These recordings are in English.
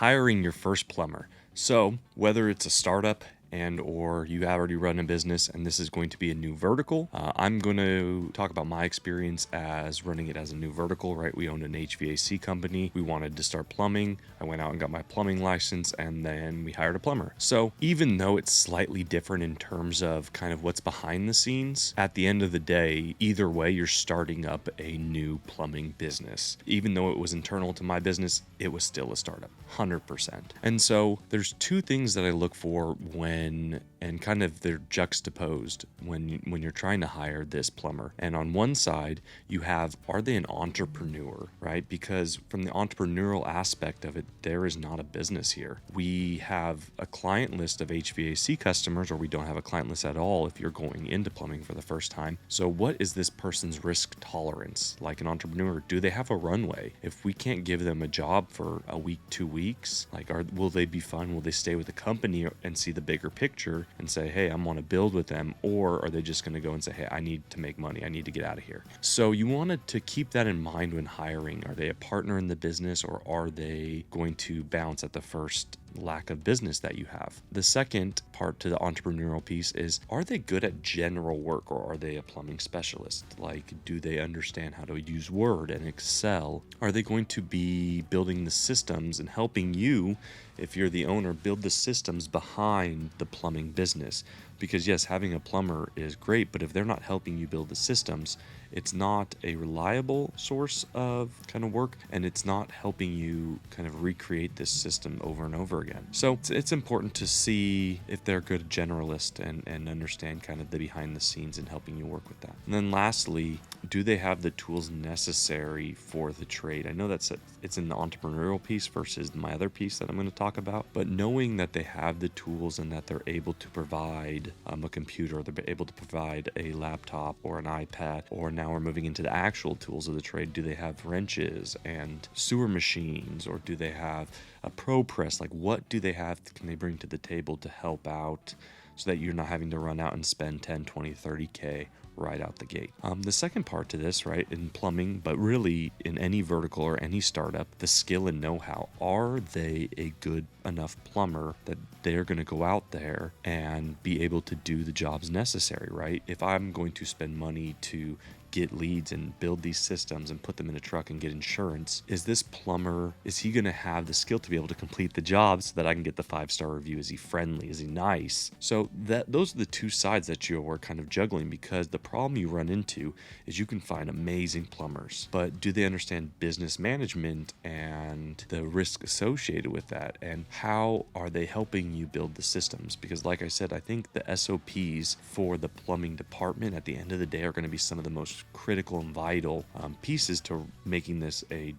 hiring your first plumber. So whether it's a startup and or you already run a business and this is going to be a new vertical, I'm going to talk about my experience as running it as a new vertical, right? We owned an HVAC company. We wanted to start plumbing. I went out and got my plumbing license and then we hired a plumber. So even though it's slightly different in terms of kind of what's behind the scenes, at the end of the day, either way, you're starting up a new plumbing business. Even though it was internal to my business, it was still a startup, 100%. And so there's two things that I look for and kind of they're juxtaposed when you're trying to hire this plumber. And on one side, you have, are they an entrepreneur, right? Because from the entrepreneurial aspect of it, there is not a business here. We have a client list of HVAC customers, or we don't have a client list at all if you're going into plumbing for the first time. So what is this person's risk tolerance? Like an entrepreneur, do they have a runway? If we can't give them a job for a week, 2 weeks, will they be fine? Will they stay with the company and see the bigger picture and say, hey, I want to build with them? Or are they just going to go and say, hey, I need to make money, I need to get out of here? So you wanted to keep that in mind when hiring. Are they a partner in the business, or are they going to bounce at the first lack of business that you have? The second part to the entrepreneurial piece is, are they good at general work, or are they a plumbing specialist? Like, do they understand how to use Word and Excel? Are they going to be building the systems and helping you, if you're the owner, build the systems behind the plumbing business? Because yes, having a plumber is great, but if they're not helping you build the systems, it's not a reliable source of kind of work, and it's not helping you kind of recreate this system over and over again. So it's important to see if they're a good generalist and understand kind of the behind the scenes and helping you work with that. And then lastly, do they have the tools necessary for the trade? I know it's in the entrepreneurial piece versus my other piece that I'm going to talk about, but knowing that they have the tools and that they're able to provide a computer, or they're able to provide a laptop or an iPad, or now we're moving into the actual tools of the trade. Do they have wrenches and sewer machines, or do they have a pro press? Like, what do they have? Can they bring to the table to help out so that you're not having to run out and spend 10, 20, 30K right out the gate? The second part to this, right, in plumbing, but really in any vertical or any startup, the skill and know-how. Are they a good enough plumber that they're going to go out there and be able to do the jobs necessary, right? If I'm going to spend money to get leads and build these systems and put them in a truck and get insurance, is this plumber, is he going to have the skill to be able to complete the job so that I can get the 5-star review? Is he friendly? Is he nice? So those are the two sides that you're kind of juggling, because the problem you run into is you can find amazing plumbers, but do they understand business management and the risk associated with that? And how are they helping you build the systems? Because like I said, I think the SOPs for the plumbing department at the end of the day are going to be some of the most critical and vital pieces to making this a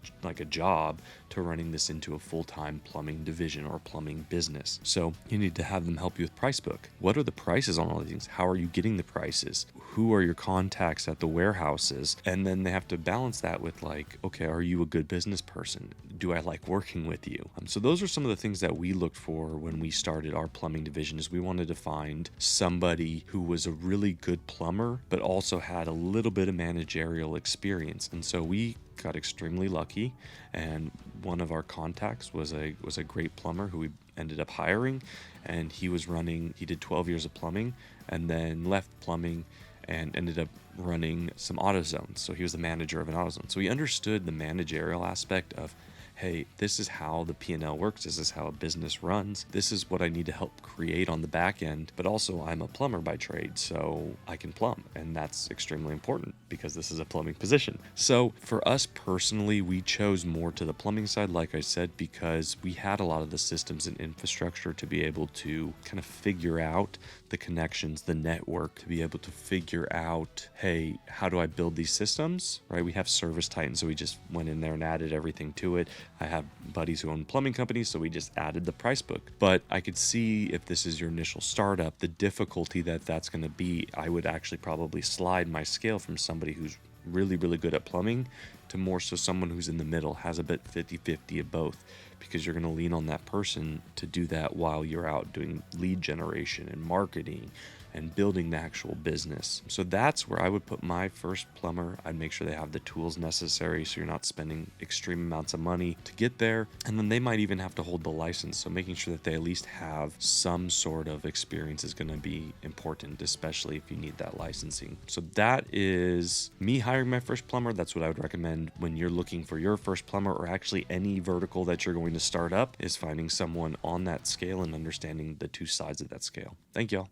job, to running this into a full-time plumbing division or plumbing business. So you need to have them help you with price book. What are the prices on all these things? How are you getting the prices? Who are your contacts at the warehouses? And then they have to balance that with okay, are you a good business person? Do I like working with you? So those are some of the things that we looked for when we started our plumbing division. Is we wanted to find somebody who was a really good plumber, but also had a little bit of managerial experience. And so we got extremely lucky, and one of our contacts was a great plumber who we ended up hiring, and he did 12 years of plumbing and then left plumbing and ended up running some AutoZone. So he was the manager of an AutoZone. So he understood the managerial aspect of, hey, this is how the P&L works. This is how a business runs. This is what I need to help create on the back end. But also, I'm a plumber by trade, so I can plumb. And that's extremely important because this is a plumbing position. So for us personally, we chose more to the plumbing side, like I said, because we had a lot of the systems and infrastructure to be able to kind of figure out the connections, the network, to be able to figure out, hey, how do I build these systems, right? We have Service Titan, so we just went in there and added everything to it. I have buddies who own plumbing companies, so we just added the price book. But I could see, if this is your initial startup, the difficulty that's going to be. I would actually probably slide my scale from somebody who's really, really good at plumbing to more so someone who's in the middle, has a bit 50-50 of both, because you're going to lean on that person to do that while you're out doing lead generation and marketing and building the actual business. So that's where I would put my first plumber. I'd make sure they have the tools necessary so you're not spending extreme amounts of money to get there. And then they might even have to hold the license. So making sure that they at least have some sort of experience is going to be important, especially if you need that licensing. So that is me hiring my first plumber. That's what I would recommend when you're looking for your first plumber, or actually any vertical that you're going to start up, is finding someone on that scale and understanding the two sides of that scale. Thank y'all.